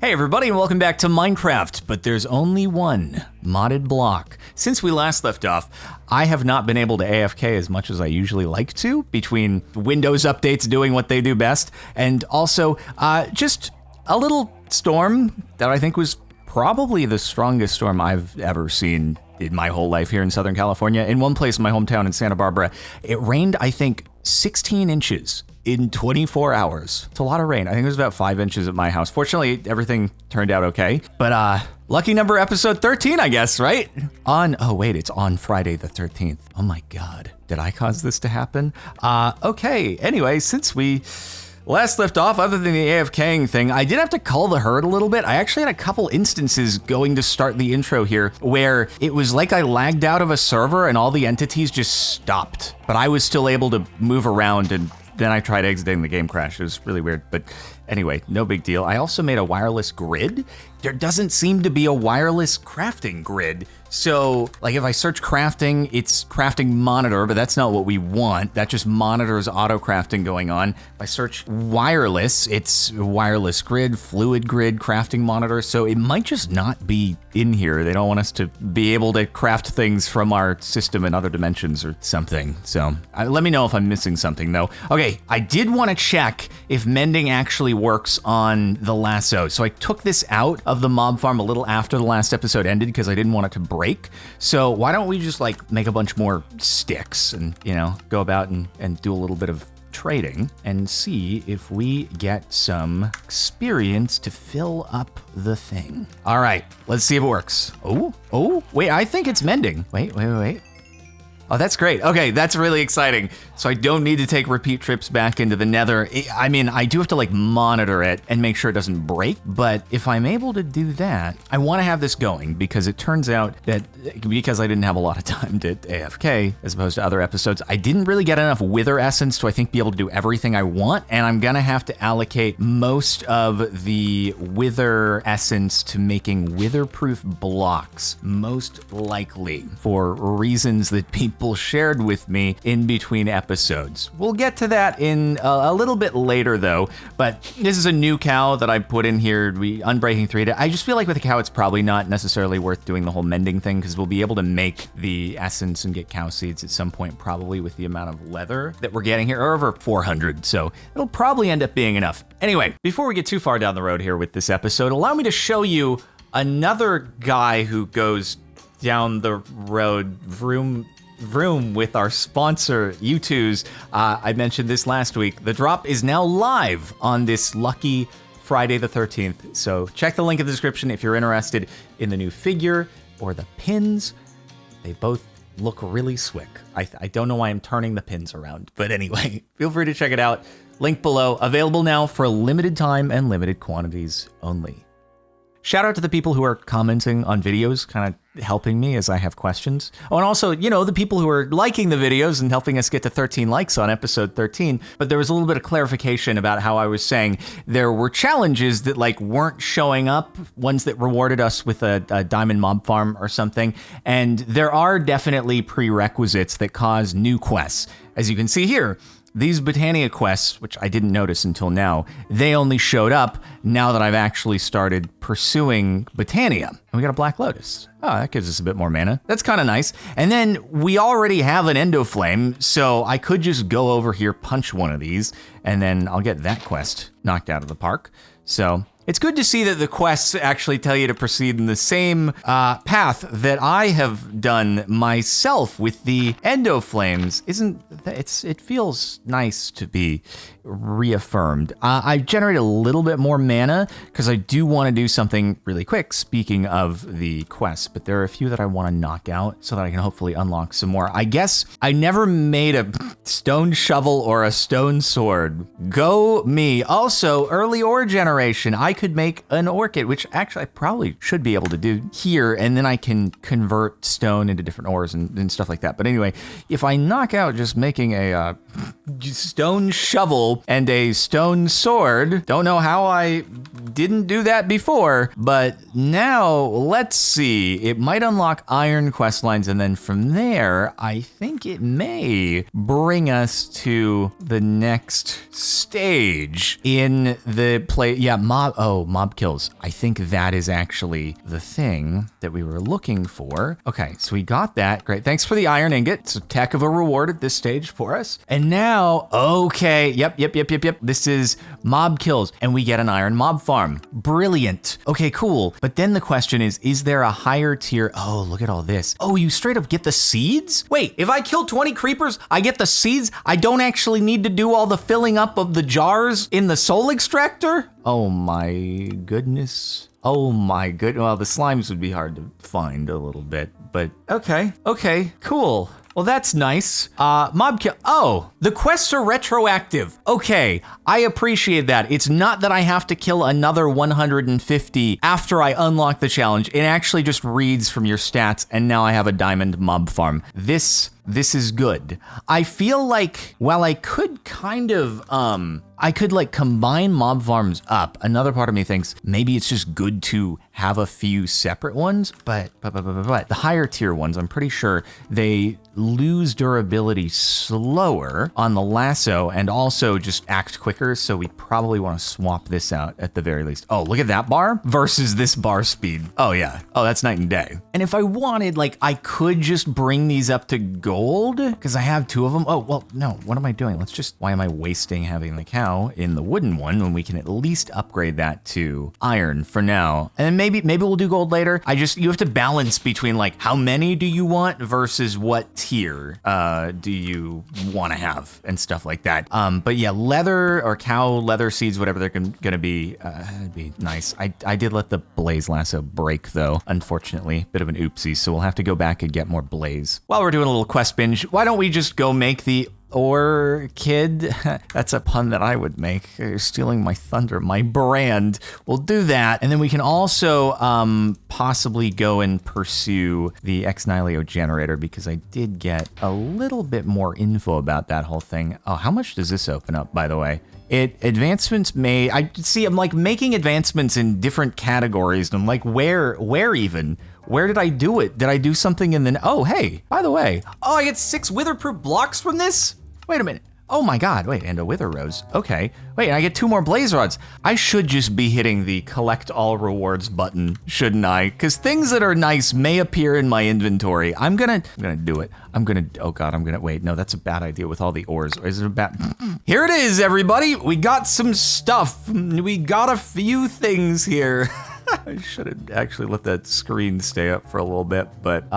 Hey everybody, and welcome back to Minecraft, but there's only one modded block. Since we last left off, I have not been able to AFK as much as I usually like to, between Windows updates doing what they do best, and also just a little storm that I think was probably the strongest storm I've ever seen in my whole life here in Southern California. In one place in my hometown in Santa Barbara, it rained, I think, 16 inches in 24 hours. It's a lot of rain. I think it was about 5 inches at my house. Fortunately, everything turned out okay. But lucky number episode 13, I guess, right? It's on Friday the 13th. Oh my God, did I cause this to happen? Okay, anyway, since we last left off, other than the AFKing thing, I did have to cull the herd a little bit. I actually had a couple instances going to start the intro here where it was like I lagged out of a server and all the entities just stopped. But I was still able to move around, and then I tried exiting, the game crashed. It was really weird, but anyway, no big deal. I also made a wireless grid. There doesn't seem to be a wireless crafting grid. So, like, if I search crafting, it's crafting monitor, but that's not what we want. That just monitors auto crafting going on. If I search wireless, it's wireless grid, fluid grid, crafting monitor. So it might just not be in here. They don't want us to be able to craft things from our system in other dimensions or something. So let me know if I'm missing something though. Okay, I did want to check if mending actually works on the lasso. So I took this out of the mob farm a little after the last episode ended because I didn't want it to break. So why don't we just like make a bunch more sticks and, you know, go about and do a little bit of trading and see if we get some experience to fill up the thing. All right, let's see if it works. Oh, wait, I think it's mending. Wait. Oh, that's great. Okay, that's really exciting. So I don't need to take repeat trips back into the nether. I mean, I do have to like monitor it and make sure it doesn't break, but if I'm able to do that, I want to have this going because it turns out that because I didn't have a lot of time to AFK as opposed to other episodes, I didn't really get enough wither essence to, I think, be able to do everything I want, and I'm gonna have to allocate most of the wither essence to making witherproof blocks, most likely for reasons that people shared with me in between episodes. We'll get to that in a little bit later though, but this is a new cow that I put in here. We unbreaking 3. I just feel like with a cow it's probably not necessarily worth doing the whole mending thing because we'll be able to make the essence and get cow seeds at some point, probably with the amount of leather that we're getting here, or over 400, so it'll probably end up being enough. Anyway, before we get too far down the road here with this episode, allow me to show you another guy who goes down the road, vroom with our sponsor, U2's. I mentioned this last week. The drop is now live on this lucky Friday the 13th. So check the link in the description if you're interested in the new figure or the pins. They both look really slick. I don't know why I'm turning the pins around, but anyway, feel free to check it out. Link below. Available now for a limited time and limited quantities only. Shout out to the people who are commenting on videos, kind of helping me as I have questions. Oh, and also, you know, the people who are liking the videos and helping us get to 13 likes on episode 13. But there was a little bit of clarification about how I was saying there were challenges that like weren't showing up, ones that rewarded us with a diamond mob farm or something. And there are definitely prerequisites that cause new quests. As you can see here, these Botania quests, which I didn't notice until now, they only showed up now that I've actually started pursuing Botania. And we got a Black Lotus. Oh, that gives us a bit more mana. That's kind of nice. And then we already have an Endo Flame, so I could just go over here, punch one of these, and then I'll get that quest knocked out of the park. So it's good to see that the quests actually tell you to proceed in the same path that I have done myself with the Endo Flames. It feels nice to be reaffirmed. I generate a little bit more mana because I do want to do something really quick, speaking of the quests, but there are a few that I want to knock out so that I can hopefully unlock some more. I guess I never made a stone shovel or a stone sword. Go me. Also, early ore generation. I could make an ore kit, which actually I probably should be able to do here, and then I can convert stone into different ores and stuff like that. But anyway, if I knock out just making a stone shovel tool and a stone sword. Don't know how I didn't do that before, but now let's see. It might unlock iron quest lines, and then from there, I think it may bring us to the next stage in the play. Yeah, mob kills. I think that is actually the thing that we were looking for. Okay, so we got that. Great. Thanks for the iron ingot. It's a heck of a reward at this stage for us. And now, okay, yep. This is mob kills, and we get an iron mob farm. Brilliant. Okay, cool. But then the question is there a higher tier? Oh, look at all this. Oh, you straight up get the seeds? Wait, if I kill 20 creepers, I get the seeds? I don't actually need to do all the filling up of the jars in the soul extractor? Oh my goodness. Oh my good. Well, the slimes would be hard to find a little bit, but okay, cool. Well, that's nice. Mob kill. Oh, the quests are retroactive. Okay, I appreciate that. It's not that I have to kill another 150 after I unlock the challenge. It actually just reads from your stats, and now I have a diamond mob farm. This is good. I feel like while I could kind of, I could like combine mob farms up. Another part of me thinks maybe it's just good to have a few separate ones, but the higher tier ones, I'm pretty sure they lose durability slower on the lasso and also just act quicker. So we probably want to swap this out at the very least. Oh, look at that bar versus this bar speed. Oh yeah. Oh, that's night and day. And if I wanted, like, I could just bring these up to gold because I have two of them. Oh, well, no, what am I doing? Why am I wasting having the cow in the wooden one when we can at least upgrade that to iron for now? And then maybe we'll do gold later. You have to balance between like how many do you want versus what tier do you want to have and stuff like that. But yeah, leather or cow leather seeds, whatever they're gonna be, it'd be nice. I did let the blaze lasso break though, unfortunately, bit of an oopsie. So we'll have to go back and get more blaze. While we're doing a little quest binge, why don't we just go make the orchid? That's a pun that I would make. You're stealing my thunder, my brand. We'll do that. And then we can also possibly go and pursue the Ex Nihilo generator because I did get a little bit more info about that whole thing. Oh, how much does this open up, by the way? Advancements I'm like making advancements in different categories. And I'm like, where even? Where did I do it? Did I do something and then, oh, hey, by the way, oh, I get 6 witherproof blocks from this? Wait a minute. Oh my God, wait, and a wither rose. Okay, wait, I get 2 more blaze rods. I should just be hitting the collect all rewards button, shouldn't I? Because things that are nice may appear in my inventory. I'm gonna do it. Oh God, wait, no, that's a bad idea with all the ores. Is it a bad? Here it is, everybody. We got some stuff. We got a few things here. I should have actually let that screen stay up for a little bit, but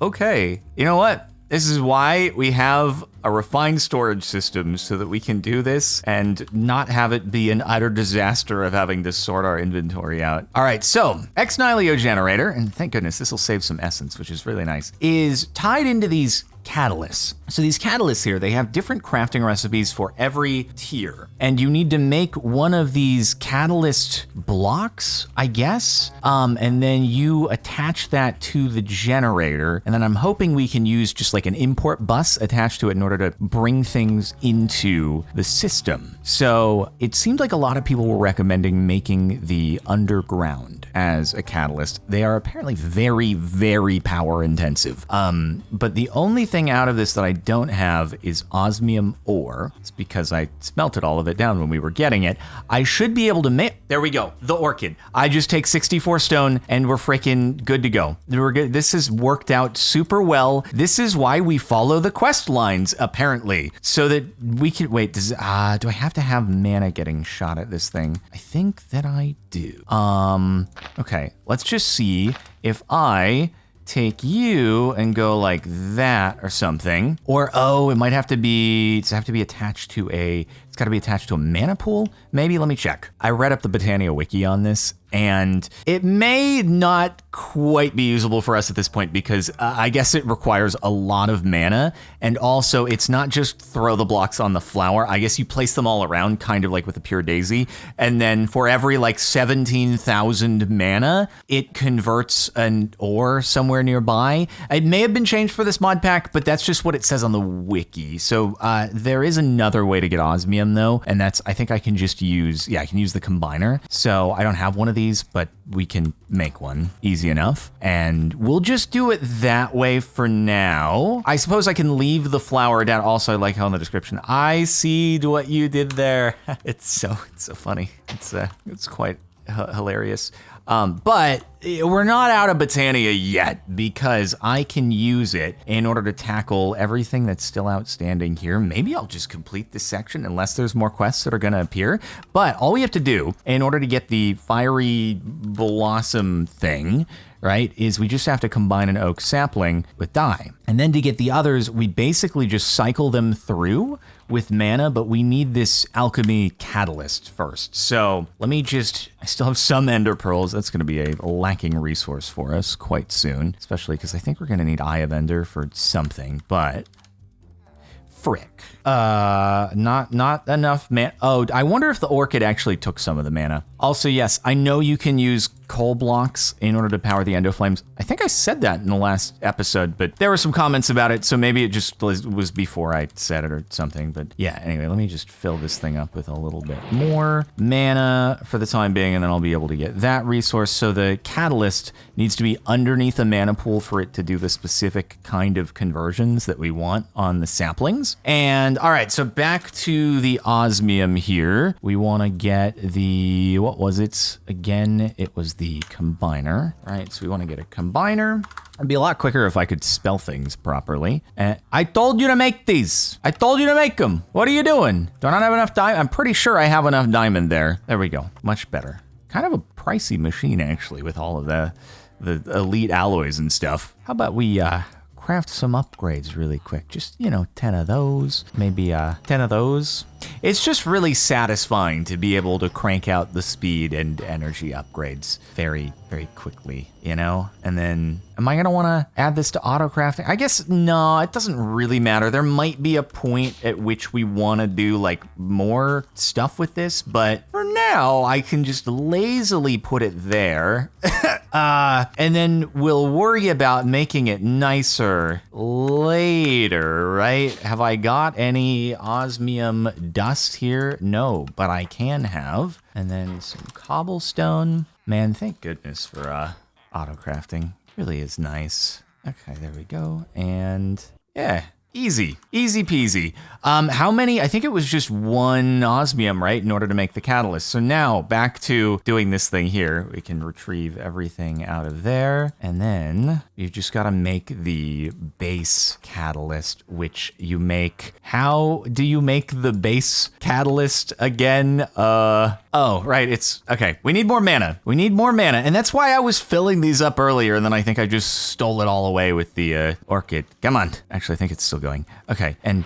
okay. You know what? This is why we have a refined storage system so that we can do this and not have it be an utter disaster of having to sort our inventory out. All right, so Ex Nihilo generator, and thank goodness this will save some essence, which is really nice, is tied into these catalysts. So these catalysts here, they have different crafting recipes for every tier. And you need to make one of these catalyst blocks, I guess. And then you attach that to the generator. And then I'm hoping we can use just like an import bus attached to it in order to bring things into the system. So it seemed like a lot of people were recommending making the underground as a catalyst. They are apparently very, very power intensive. But the only thing out of this that I don't have is osmium ore. It's because I smelted all of it down when we were getting it. I should be able to make, there we go, the orchid. I just take 64 stone and we're freaking good to go. We're good. This has worked out super well. This is why we follow the quest lines, apparently, so that we can, wait, do I have to have mana getting shot at this thing? I think that I do. Okay, let's just see if I take you and go like that or something. Or, oh, it might have to be, attached to it's got to be attached to a mana pool. Maybe, let me check. I read up the Botania wiki on this, and it may not quite be usable for us at this point because I guess it requires a lot of mana. And also it's not just throw the blocks on the flower. I guess you place them all around, kind of like with a pure daisy. And then for every like 17,000 mana, it converts an ore somewhere nearby. It may have been changed for this mod pack, but that's just what it says on the wiki. So there is another way to get osmium. osmium though, and I think I can just use, I can use the combiner. So I don't have one of these, but we can make one easy enough. And we'll just do it that way for now. I suppose I can leave the flour down. Also, I like how in the description, I see what you did there. It's so funny. It's quite hilarious. But we're not out of Botania yet because I can use it in order to tackle everything that's still outstanding here. Maybe I'll just complete this section unless there's more quests that are going to appear. But all we have to do in order to get the fiery blossom thing, right, is we just have to combine an oak sapling with dye. And then to get the others, we basically just cycle them through with mana, but we need this alchemy catalyst first. So let me I still have some ender pearls. That's going to be a lacking resource for us quite soon, especially because I think we're going to need Eye of Ender for something, but frick. Not enough mana. Oh, I wonder if the orchid actually took some of the mana. Also, yes, I know you can use coal blocks in order to power the endo flames. I think I said that in the last episode, but there were some comments about it, so maybe it just was before I said it or something. But yeah, anyway, let me just fill this thing up with a little bit more mana for the time being, and then I'll be able to get that resource. So the catalyst needs to be underneath a mana pool for it to do the specific kind of conversions that we want on the saplings. And all right, so back to the osmium here. We want to get the, what was it? Again, it was the combiner, right? So we want to get a combiner. It'd be a lot quicker if I could spell things properly. I told you to make these. I told you to make them. What are you doing? Do I not have enough diamond? I'm pretty sure I have enough diamond there. There we go. Much better. Kind of a pricey machine, actually, with all of the elite alloys and stuff. How about we craft some upgrades really quick? Just, 10 of those, maybe 10 of those. It's just really satisfying to be able to crank out the speed and energy upgrades very, very quickly, And then, am I going to want to add this to auto crafting? I guess, no, it doesn't really matter. There might be a point at which we want to do more stuff with this, but for now, I can just lazily put it there. And then we'll worry about making it nicer later, right? Have I got any osmium dust here? No, but I can have. And then some cobblestone. Man, thank goodness for auto crafting. Really is nice. Okay, there we go. And yeah, easy peasy. How many? I think it was just one osmium, right, in order to make the catalyst. So now back to doing this thing here. We can retrieve everything out of there. And then you've just got to make the base catalyst, which you make. How do you make the base catalyst again? Oh, right. It's okay. We need more mana. And that's why I was filling these up earlier. And then I think I just stole it all away with the orchid. Come on. Actually, I think it's still going. Okay. And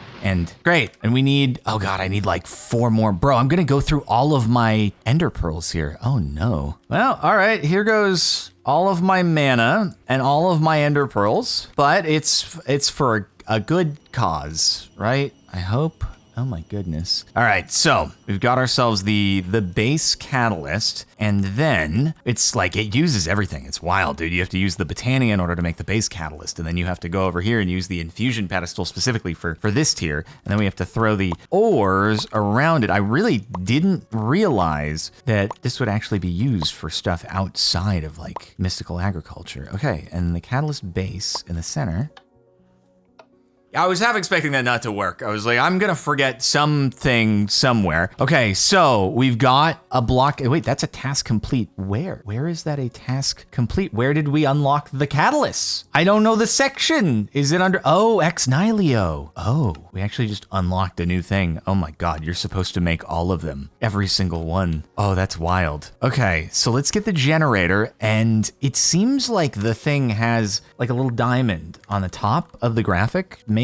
great. And we need, oh God, I need 4 more. Bro, I'm going to go through all of my ender pearls here. Oh no. Well, all right. Here goes all of my mana and all of my ender pearls, but it's for a good cause, right? I hope. Oh my goodness. All right, so we've got ourselves the base catalyst, and then it's it uses everything. It's wild, dude. You have to use the Botania in order to make the base catalyst, and then you have to go over here and use the infusion pedestal specifically for this tier, and then we have to throw the ores around it. I really didn't realize that this would actually be used for stuff outside of mystical agriculture. Okay, and the catalyst base in the center. I was half expecting that not to work. I was I'm going to forget something somewhere. Okay, so we've got a block. Wait, that's a task complete. Where? Where is that a task complete? Where did we unlock the catalyst? I don't know the section. Is it under? Oh, ex nihilo. Oh, we actually just unlocked a new thing. Oh my God, you're supposed to make all of them. Every single one. Oh, that's wild. Okay, so let's get the generator. And it seems like the thing has a little diamond on the top of the graphic. Maybe?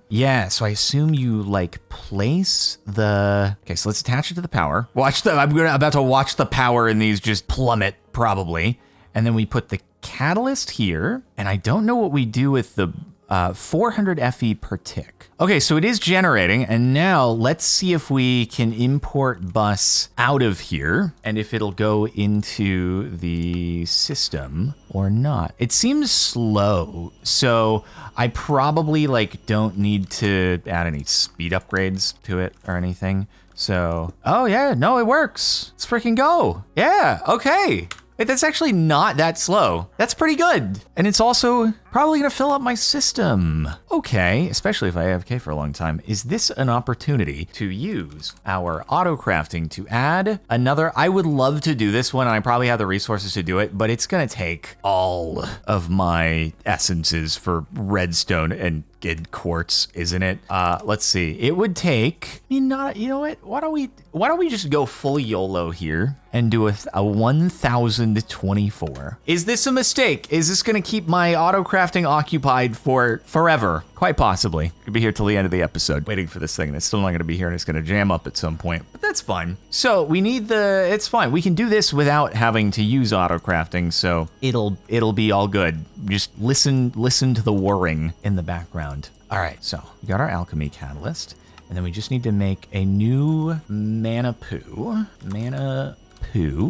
Yeah, so I assume you place the, okay, so let's attach it to the power. I'm about to watch the power in these just plummet probably. And then we put the catalyst here, and I don't know what we do with the 400 FE per tick. Okay, so it is generating, and now let's see if we can import bus out of here and if it'll go into the system or not. It seems slow, so I probably like don't need to add any speed upgrades to it or anything. So, oh yeah, no, it works. Let's freaking go. Yeah, okay. Wait, that's actually not that slow. That's pretty good. And it's also probably gonna fill up my system. Okay, especially if I AFK for a long time. Is this an opportunity to use our auto crafting to add another? I would love to do this one, and I probably have the resources to do it, but it's gonna take all of my essences for redstone and good quartz, isn't it? Let's see. It would take, you know what? Why don't we just go full YOLO here and do a 1024? Is this a mistake? Is this gonna keep my auto crafting occupied for forever? Quite possibly. Could be here till the end of the episode, waiting for this thing. It's still not gonna be here, and it's gonna jam up at some point, but that's fine. So we need it's fine. We can do this without having to use auto crafting, so it'll be all good. Just listen to the whirring in the background. All right, so we got our alchemy catalyst, and then we just need to make a new mana poo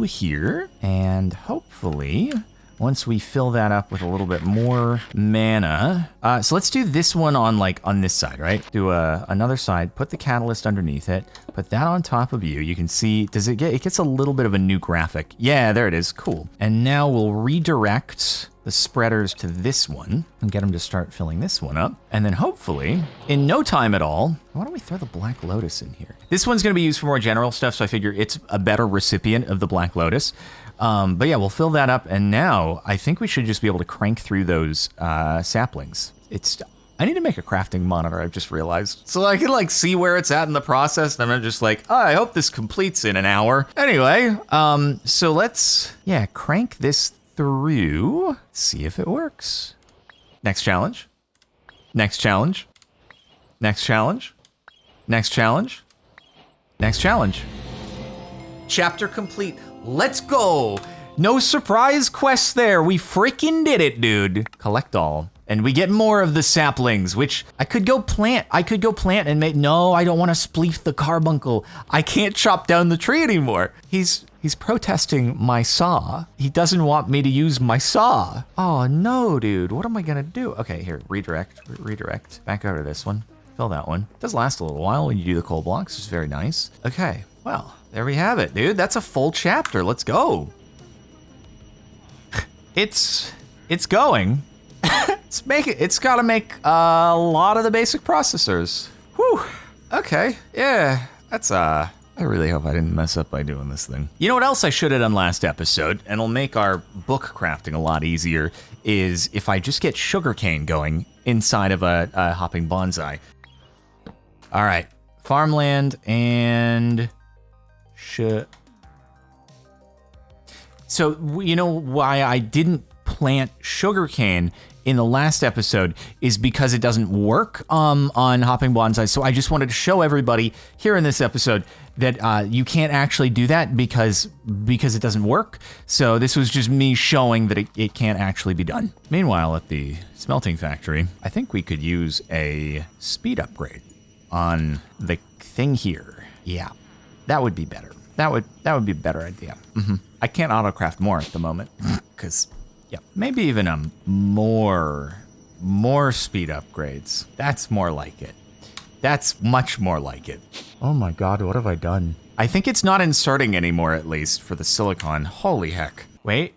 here, and hopefully once we fill that up with a little bit more mana, so let's do this one on this side, right? Do another side, put the catalyst underneath it, put that on top of you. You can see, it gets a little bit of a new graphic. Yeah, there it is, cool. And now we'll redirect the spreaders to this one and get them to start filling this one up. And then hopefully, in no time at all, why don't we throw the Black Lotus in here? This one's gonna be used for more general stuff, so I figure it's a better recipient of the Black Lotus. But yeah, we'll fill that up, and now I think we should just be able to crank through those saplings. I need to make a crafting monitor, I've just realized. So I can see where it's at in the process, and I'm just oh, I hope this completes in an hour. Anyway, so let's, crank this through, see if it works. Next challenge. Next challenge. Next challenge. Next challenge. Next challenge. Chapter complete. Let's go. No surprise quests there. We freaking did it, dude. Collect all. And we get more of the saplings, which I could go plant. And make, no, I don't want to spleef the carbuncle. I can't chop down the tree anymore. He's protesting my saw. He doesn't want me to use my saw. Oh no, dude, what am I gonna do? Okay, here, redirect, back over to this one. Fill that one. It does last a little while when you do the coal blocks. It's very nice. Okay, well, there we have it, dude. That's a full chapter. Let's go. It's going. It's gotta make a lot of the basic processors. Whew. Okay, yeah, that's I really hope I didn't mess up by doing this thing. You know what else I should have done last episode, and it'll make our book crafting a lot easier, is if I just get sugarcane going inside of a hopping bonsai. All right, farmland and So you know why I didn't plant sugarcane in the last episode is because it doesn't work on hopping bonsai. So I just wanted to show everybody here in this episode that you can't actually do that because it doesn't work. So this was just me showing that it can't actually be done. Meanwhile, at the smelting factory, I think we could use a speed upgrade on the thing here. Yeah, that would be better. That would be a better idea. I can't autocraft more at the moment because, yeah, maybe even more speed upgrades. That's more like it. That's much more like it. Oh my God, what have I done? I think it's not inserting anymore, at least for the silicon. Holy heck. Wait.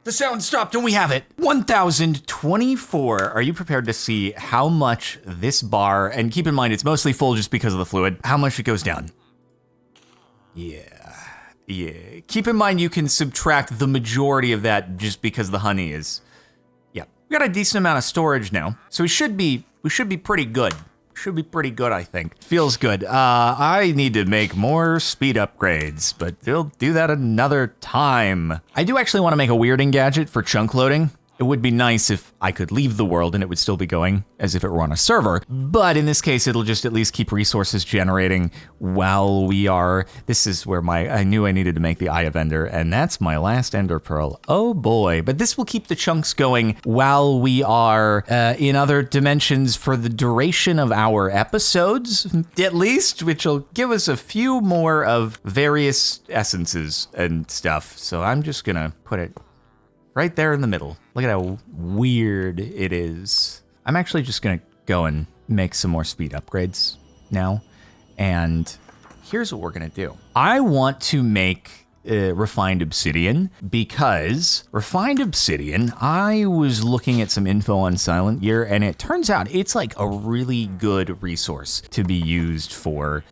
The sound stopped and we have it. 1024. Are you prepared to see how much this bar, and keep in mind it's mostly full just because of the fluid, how much it goes down? Yeah. Keep in mind you can subtract the majority of that just because the honey is, yeah. We got a decent amount of storage now, so we should be pretty good. Should be pretty good, I think. Feels good. I need to make more speed upgrades, but we'll do that another time. I do actually want to make a weirding gadget for chunk loading. It would be nice if I could leave the world and it would still be going as if it were on a server. But in this case, it'll just at least keep resources generating while we are... This is where I knew I needed to make the Eye of Ender, and that's my last Ender Pearl. Oh boy. But this will keep the chunks going while we are in other dimensions for the duration of our episodes, at least, which will give us a few more of various essences and stuff. So I'm just gonna put it right there in the middle. Look at how weird it is. I'm actually just gonna go and make some more speed upgrades now. And here's what we're gonna do. I want to make refined obsidian, because refined obsidian, I was looking at some info on Silent Gear, and it turns out it's like a really good resource to be used for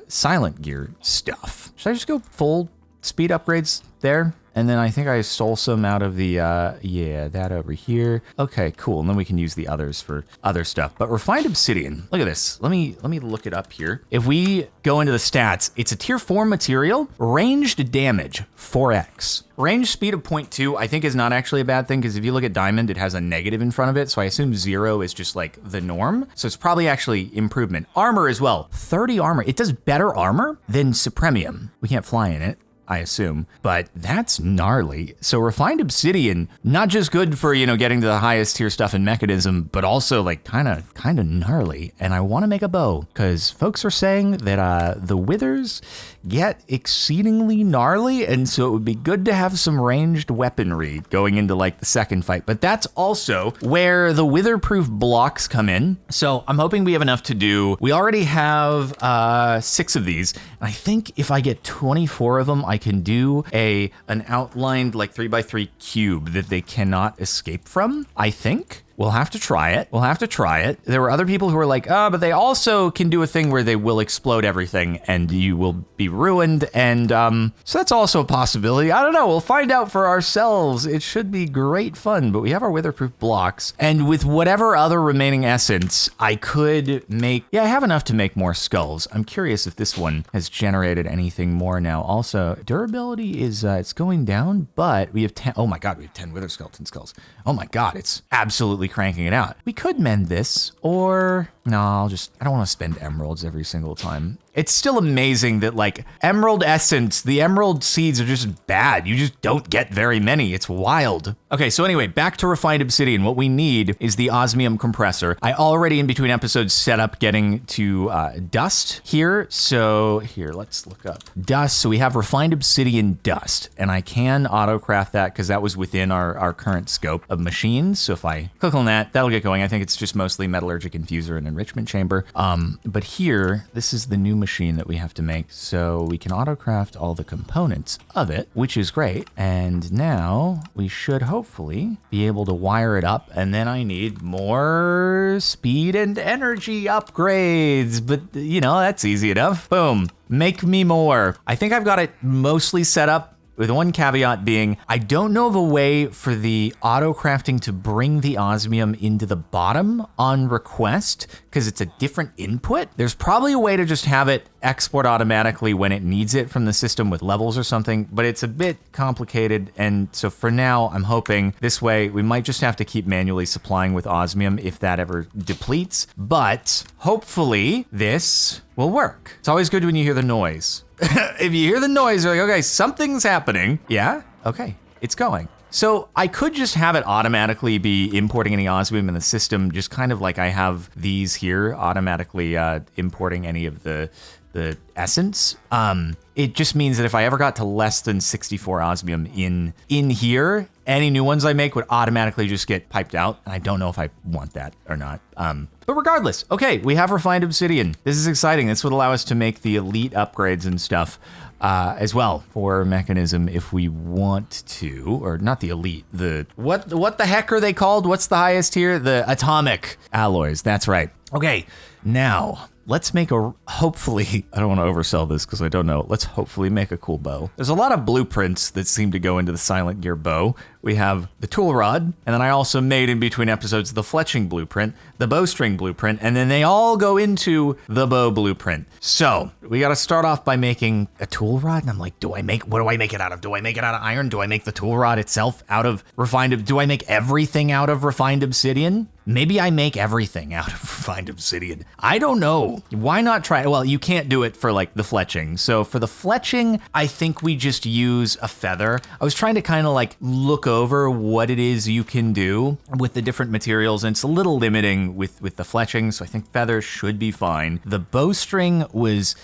Silent Gear stuff. Should I just go full speed upgrades there? And then I think I stole some out of the, yeah, that over here. Okay, cool. And then we can use the others for other stuff. But refined obsidian, look at this. Let me look it up here. If we go into the stats, it's a tier 4 material, ranged damage 4x. Range speed of 0.2, I think is not actually a bad thing, because if you look at diamond, it has a negative in front of it. So I assume 0 is just like the norm. So it's probably actually improvement. Armor as well, 30 armor. It does better armor than Supremium. We can't fly in it, I assume, but that's gnarly. So refined obsidian, not just good for, getting to the highest tier stuff in mechanism, but also like kind of gnarly. And I want to make a bow, because folks are saying that the withers get exceedingly gnarly, and so it would be good to have some ranged weaponry going into like the second fight. But that's also where the witherproof blocks come in. So I'm hoping we have enough to do. We already have 6 of these, and I think if I get 24 of them, I can do an outlined like 3x3 cube that they cannot escape from, I think. We'll have to try it. There were other people who were like, but they also can do a thing where they will explode everything and you will be ruined. And so that's also a possibility. I don't know. We'll find out for ourselves. It should be great fun, but we have our witherproof blocks. And with whatever other remaining essence, I could make, I have enough to make more skulls. I'm curious if this one has generated anything more now. Also, durability is, it's going down, but we have 10, oh my God, we have 10 wither skeleton skulls. Oh my God, it's absolutely cranking it out. We could mend this, or no, I don't want to spend emeralds every single time. It's still amazing that like emerald essence, the emerald seeds are just bad. You just don't get very many. It's wild. Okay, so anyway, back to refined obsidian. What we need is the osmium compressor. I already in between episodes set up getting to dust here. So here, let's look up dust. So we have refined obsidian dust, and I can autocraft that because that was within our current scope of machines. So if I click on that, that'll get going. I think it's just mostly metallurgic infuser and enrichment chamber. But here, this is the new machine that we have to make. So we can autocraft all the components of it, which is great. And now we should hopefully be able to wire it up. And then I need more speed and energy upgrades. But that's easy enough. Boom. Make me more. I think I've got it mostly set up, with one caveat being, I don't know of a way for the auto crafting to bring the osmium into the bottom on request, because it's a different input. There's probably a way to just have it export automatically when it needs it from the system with levels or something, but it's a bit complicated. And so for now, I'm hoping this way we might just have to keep manually supplying with osmium if that ever depletes, but hopefully this will work. It's always good when you hear the noise. If you hear the noise, you're like, okay, something's happening. Yeah? Okay, it's going. So I could just have it automatically be importing any osmium in the system, just kind of like I have these here, automatically importing any of the essence. It just means that if I ever got to less than 64 osmium in here, any new ones I make would automatically just get piped out. And I don't know if I want that or not. But regardless, okay, we have refined obsidian. This is exciting. This would allow us to make the elite upgrades and stuff as well for mechanism if we want to, or not the elite, the, what the heck are they called? What's the highest here? The atomic alloys, that's right. Okay, now let's make hopefully, I don't want to oversell this because I don't know. Let's hopefully make a cool bow. There's a lot of blueprints that seem to go into the Silent Gear bow. We have the tool rod, and then I also made in between episodes the fletching blueprint, the bowstring blueprint, and then they all go into the bow blueprint. So we got to start off by making a tool rod, and I'm like, what do I make it out of? Do I make it out of iron? Do I make the tool rod itself out of refined? Do I make everything out of refined obsidian? Maybe I make everything out of refined obsidian. I don't know. Why not try? Well, you can't do it for like the fletching. So for the fletching, I think we just use a feather. I was trying to kind of like look over what it is you can do with the different materials, and it's a little limiting with the fletching, so I think feather should be fine. The bowstring was,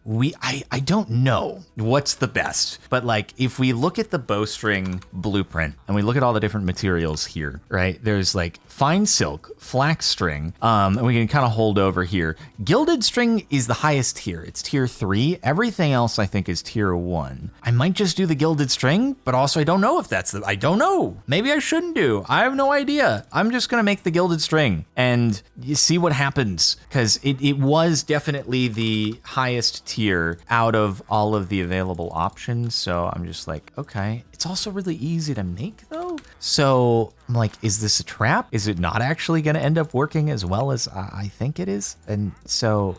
I don't know what's the best, but like if we look at the bowstring blueprint and we look at all the different materials here, right? There's like fine silk, flax string, and we can kind of hold over here. Gilded string is the highest tier. It's tier 3. Everything else I think is tier 1. I might just do the gilded string, but also I don't know if I don't know. Maybe I shouldn't do. I have no idea. I'm just gonna make the gilded string and you see what happens, because it was definitely the highest tier out of all of the available options. So I'm just like, okay. It's also really easy to make though. So I'm like, is this a trap? Is it not actually going to end up working as well as I think it is? And so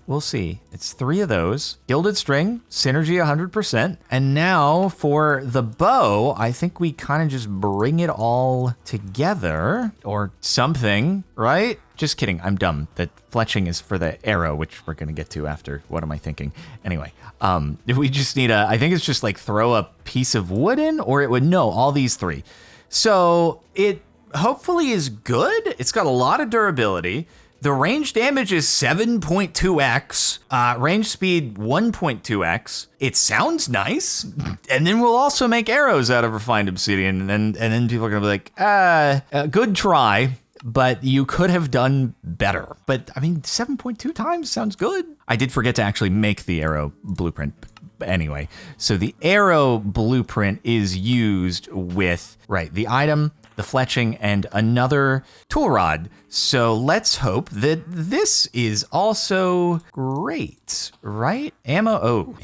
we'll see. It's 3 of those. Gilded string, synergy 100%. And now for the bow, I think we kind of just bring it all together or something, right? Just kidding. I'm dumb. The fletching is for the arrow, which we're going to get to after. What am I thinking? Anyway, we just need I think it's just like throw a piece of wood in, or it would, no, all these 3. So it hopefully is good. It's got a lot of durability. The range damage is 7.2x, range speed 1.2x. It sounds nice. And then we'll also make arrows out of refined obsidian. And then people are going to be like, good try, but you could have done better. But I mean, 7.2 times sounds good. I did forget to actually make the arrow blueprint. But anyway, so the arrow blueprint is used with, right, the item, the fletching, and another tool rod. So let's hope that this is also great, right? Ammo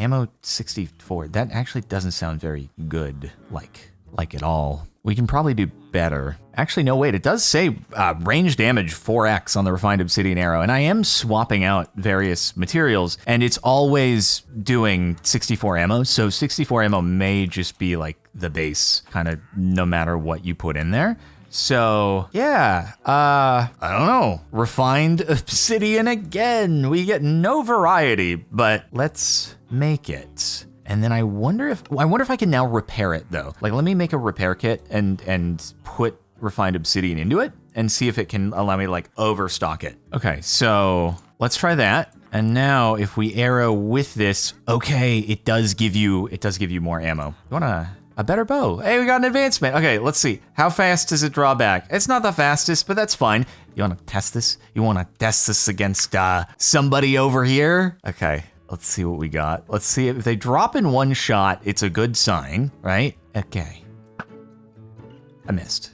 64. That actually doesn't sound very good, like at all. We can probably do better. Actually, no, wait, it does say range damage 4x on the refined obsidian arrow, and I am swapping out various materials, and it's always doing 64 ammo, so 64 ammo may just be like the base, kind of no matter what you put in there. So, yeah, I don't know. Refined obsidian again. We get no variety, but let's make it. And then I wonder if I can now repair it though. Like, let me make a repair kit and put refined obsidian into it and see if it can allow me to like overstock it. Okay, so let's try that. And now if we arrow with this, okay, it does give you more ammo. You want a better bow? Hey, we got an advancement. Okay, let's see. How fast does it draw back? It's not the fastest, but that's fine. You want to test this? You want to test this against somebody over here? Okay. Let's see what we got. Let's see if they drop in one shot, it's a good sign, right? Okay. I missed.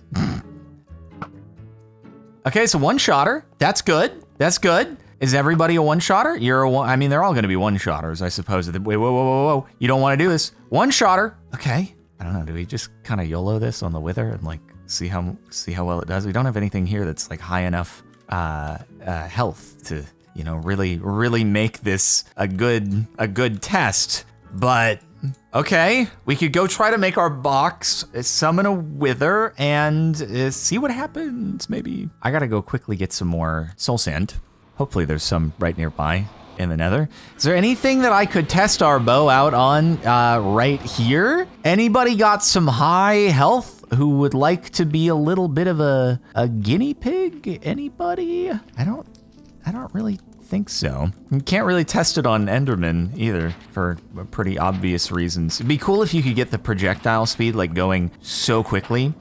Okay, so one-shotter. That's good. That's good. Is everybody a one-shotter? You're a one. I mean, they're all going to be one-shotters, I suppose. Wait, whoa. You don't want to do this. One-shotter. Okay. I don't know. Do we just kind of YOLO this on the wither and like see how well it does? We don't have anything here that's like high enough health to, you know, really make this a good test. But okay, we could go try to make our box, summon a wither, and see what happens. Maybe I gotta go quickly get some more soul sand. Hopefully there's some right nearby in the nether. Is there anything that I could test our bow out on right here? Anybody got some high health who would like to be a little bit of a guinea pig? Anybody? I don't really think so. You can't really test it on Enderman either for pretty obvious reasons. It'd be cool if you could get the projectile speed like going so quickly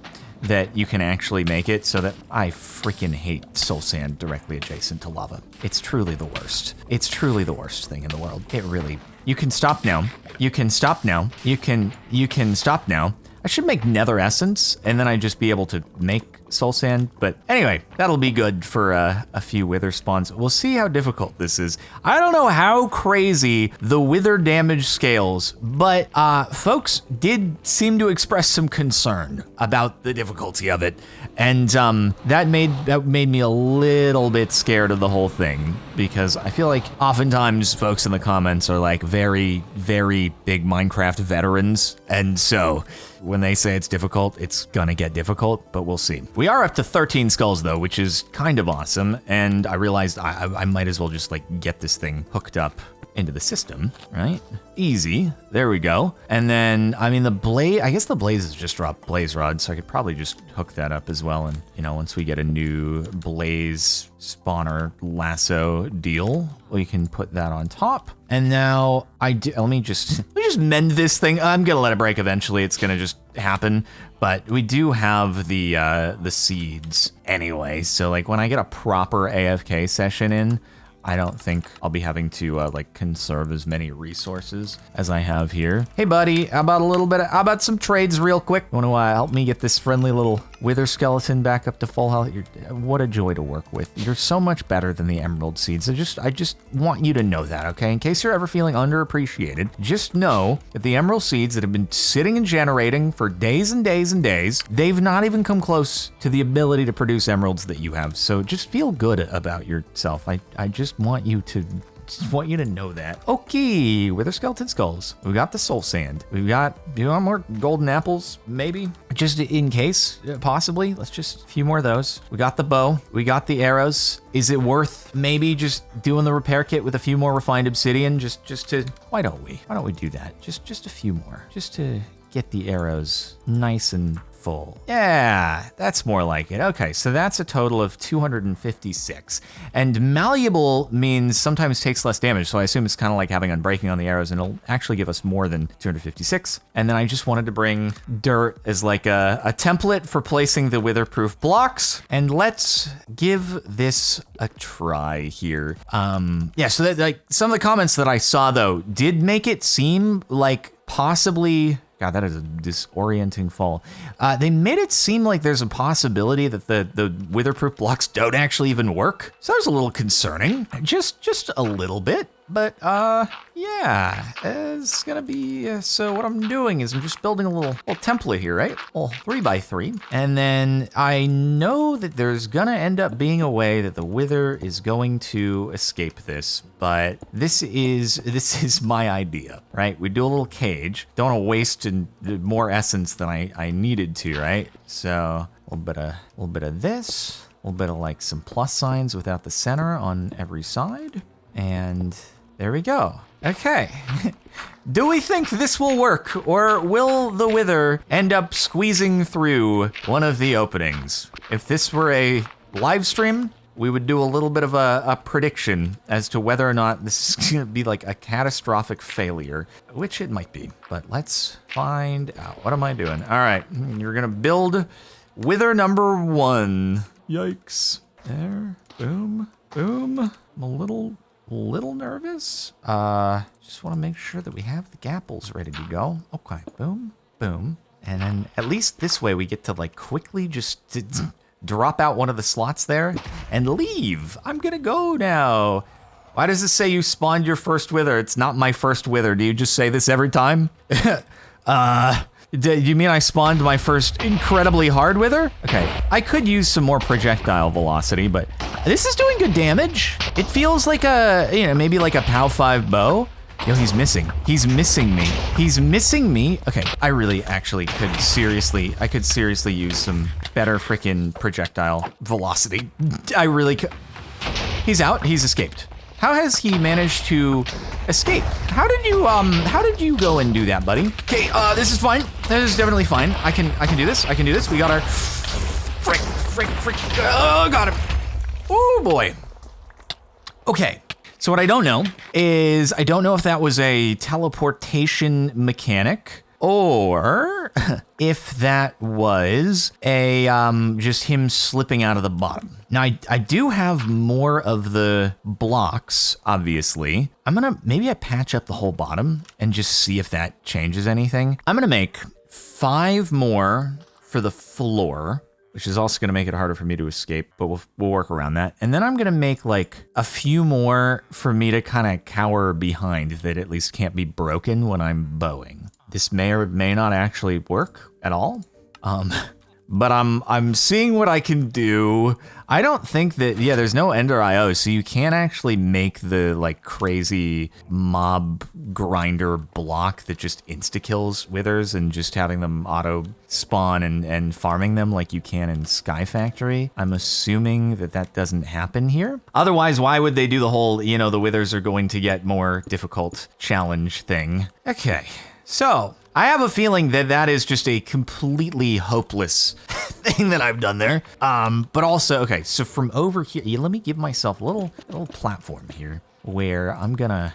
that you can actually make it so that I freaking hate soul sand directly adjacent to lava. It's truly the worst. It's truly the worst thing in the world. It really. You can stop now. You can stop now. You can stop now. I should make nether essence and then I'd just be able to make soul sand. But anyway, that'll be good for a few wither spawns. We'll see how difficult this is. I don't know how crazy the wither damage scales, but folks did seem to express some concern about the difficulty of it. And that made me a little bit scared of the whole thing, because I feel like oftentimes folks in the comments are like very, very big Minecraft veterans. And so when they say it's difficult, it's gonna get difficult, but we'll see. We are up to 13 skulls though, which is kind of awesome. And I realized I might as well just like get this thing hooked up into the system, right? Easy, there we go. And then, I mean, I guess the blazes just drop blaze rods, so I could probably just hook that up as well. And, you know, once we get a new blaze spawner lasso deal, we can put that on top. And now let me just mend this thing. I'm gonna let it break eventually. It's gonna just happen. But we do have the seeds anyway. So like when I get a proper AFK session in, I don't think I'll be having to like conserve as many resources as I have here. Hey buddy, how about some trades real quick? Want to help me get this friendly little wither skeleton back up to full health? What a joy to work with. You're so much better than the emerald seeds. I just want you to know that, okay? In case you're ever feeling underappreciated, just know that the emerald seeds that have been sitting and generating for days and days and days, they've not even come close to the ability to produce emeralds that you have. So just feel good about yourself. I just want you to know that. Okay, wither skeleton skulls. We got the soul sand. We got, you want more golden apples? Maybe. Just in case, possibly. Let's just a few more of those. We got the bow. We got the arrows. Is it worth maybe just doing the repair kit with a few more refined obsidian? Just to, why don't we do that? Just a few more. Just to get the arrows nice and full. Yeah, that's more like it. Okay, so that's a total of 256. And malleable means sometimes takes less damage, so I assume it's kind of like having unbreaking on the arrows, and it'll actually give us more than 256. And then I just wanted to bring dirt as like a template for placing the witherproof blocks. And let's give this a try here. Yeah, so that, like, some of the comments that I saw though did make it seem like possibly, God, that is a disorienting fall. They made it seem like there's a possibility that the witherproof blocks don't actually even work. So that was a little concerning, just a little bit. But yeah, it's gonna be, so what I'm doing is I'm just building a little template here, right? Well, 3x3. And then I know that there's gonna end up being a way that the wither is going to escape this, but this is my idea, right? We do a little cage. Don't wanna waste more essence than I needed to, right? So a little bit of this, a little bit of like some plus signs without the center on every side. And there we go. Okay. Do we think this will work, or will the wither end up squeezing through one of the openings? If this were a live stream, we would do a little bit of a prediction as to whether or not this is gonna be like a catastrophic failure, which it might be. But let's find out. What am I doing? All right, you're gonna build wither number 1. Yikes. There, boom, boom. I'm a little nervous. Just want to make sure that we have the gapples ready to go. Okay, boom, boom. And then at least this way we get to like quickly just drop out one of the slots there and leave. I'm gonna go now. Why does it say you spawned your first wither? It's not my first wither. Do you just say this every time? Do you mean I spawned my first incredibly hard wither? Okay, I could use some more projectile velocity, but this is doing good damage. It feels like a, maybe like a POW 5 bow. Yo, he's missing. He's missing me. He's missing me. Okay, I really actually could seriously use some better freaking projectile velocity. I really could. He's out, he's escaped. How has he managed to escape? How did you go and do that, buddy? Okay, this is fine. This is definitely fine. I can do this. We got our frick. Oh, got him. Oh boy. Okay. So what I don't know is I don't know if that was a teleportation mechanic or if that was a just him slipping out of the bottom. Now I do have more of the blocks, obviously. Maybe I patch up the whole bottom and just see if that changes anything. I'm gonna make 5 more for the floor. which is also going to make it harder for me to escape, but we'll work around that. And then I'm going to make like a few more for me to kind of cower behind that at least can't be broken when I'm bowing. This may or may not actually work at all. But I'm seeing what I can do. I don't think that, yeah, there's no Ender IO, so you can't actually make the like crazy mob grinder block that just insta-kills withers and just having them auto spawn and farming them like you can in Sky Factory. I'm assuming that that doesn't happen here. Otherwise, why would they do the whole, you know, the withers are going to get more difficult challenge thing? Okay, so I have a feeling that that is just a completely hopeless thing that I've done there. But also, okay, so from over here, let me give myself a little platform here where I'm gonna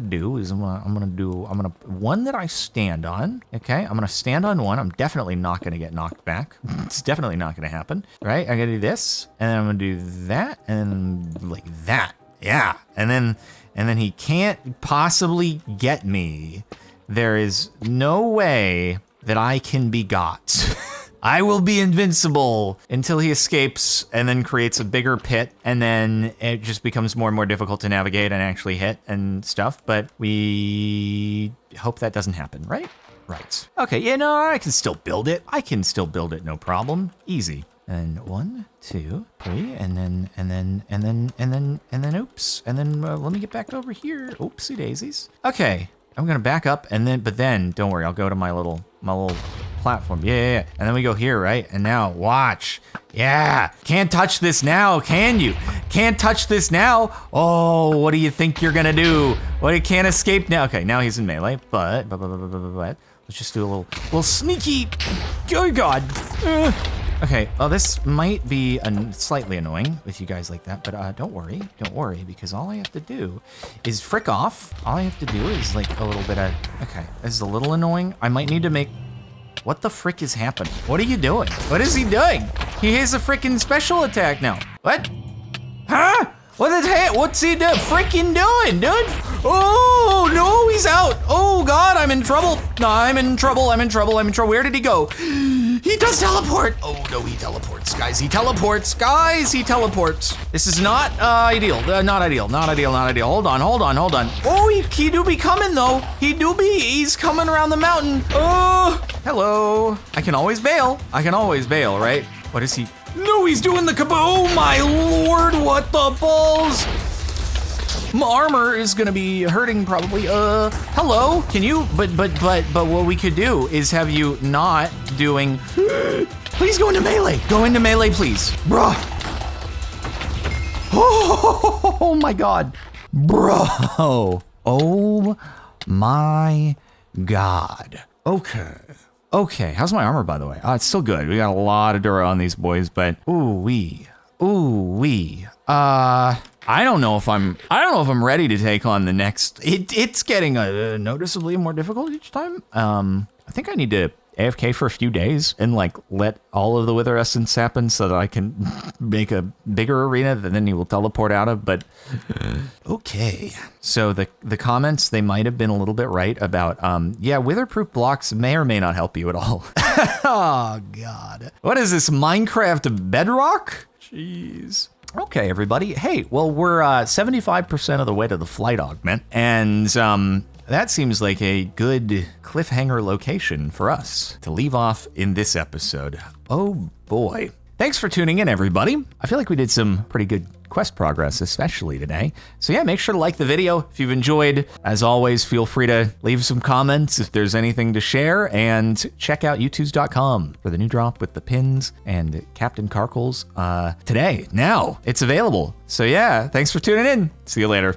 do is I'm gonna one that I stand on. Okay, I'm gonna stand on one. I'm definitely not gonna get knocked back. It's definitely not gonna happen, right? I'm gonna do this, and then I'm gonna do that, and like that, yeah, and then he can't possibly get me. There is no way that I can be got. I will be invincible until he escapes and then creates a bigger pit, and then it just becomes more and more difficult to navigate and actually hit and stuff, but we hope that doesn't happen, right? Right. Okay, yeah, no, I can still build it. I can still build it, no problem. Easy. And 1, 2, 3, and then, oops. And then let me get back over here. Oopsie daisies. Okay. I'm gonna back up but then don't worry, I'll go to my little platform. Yeah. And then we go here, right? And now watch. Yeah. Can't touch this now, can you? Can't touch this now. Oh, what do you think you're gonna do? Well, you can't escape now. Okay, now he's in melee, but let's just do a little sneaky. Oh God. Okay, well, this might be slightly annoying with you guys like that, but don't worry, because all I have to do is frick off. All I have to do is like a little bit of, okay, this is a little annoying. I might need to make, what the frick is happening? What are you doing? What is he doing? He has a frickin' special attack now. What? Huh? What's he freaking doing, dude? Oh, no, he's out. Oh, God, I'm in trouble. No, I'm in trouble. Where did he go? He does teleport. Oh, no, he teleports, guys. He teleports. This is not ideal. Not ideal. Hold on. Oh, he do be coming, though. He's coming around the mountain. Oh, hello. I can always bail, right? What is he? No, he's doing the kaboom. Oh my lord, what the balls? My armor is gonna be hurting probably. Hello, can you, but what we could do is have you not doing, please go into melee. Go into melee, please. Bruh. Oh my God. Bro. Oh my God. Okay, how's my armor, by the way? It's still good. We got a lot of Dura on these boys, but ooh-wee. I don't know if I'm ready to take on the next. It's getting noticeably more difficult each time. I think I need to AFK for a few days and like let all of the Wither Essence happen so that I can make a bigger arena that then he will teleport out of, but okay. So the comments, they might have been a little bit right about, yeah, witherproof blocks may or may not help you at all. Oh God. What is this, Minecraft Bedrock? Jeez. Okay, everybody. Hey, well, we're 75% of the way to the flight augment, and that seems like a good cliffhanger location for us to leave off in this episode. Oh boy. Thanks for tuning in, everybody. I feel like we did some pretty good quest progress, especially today. So yeah, make sure to like the video if you've enjoyed. As always, feel free to leave some comments if there's anything to share, and check out youtubes.com for the new drop with the pins and Captain Carkles today. Now it's available. So yeah, thanks for tuning in. See you later.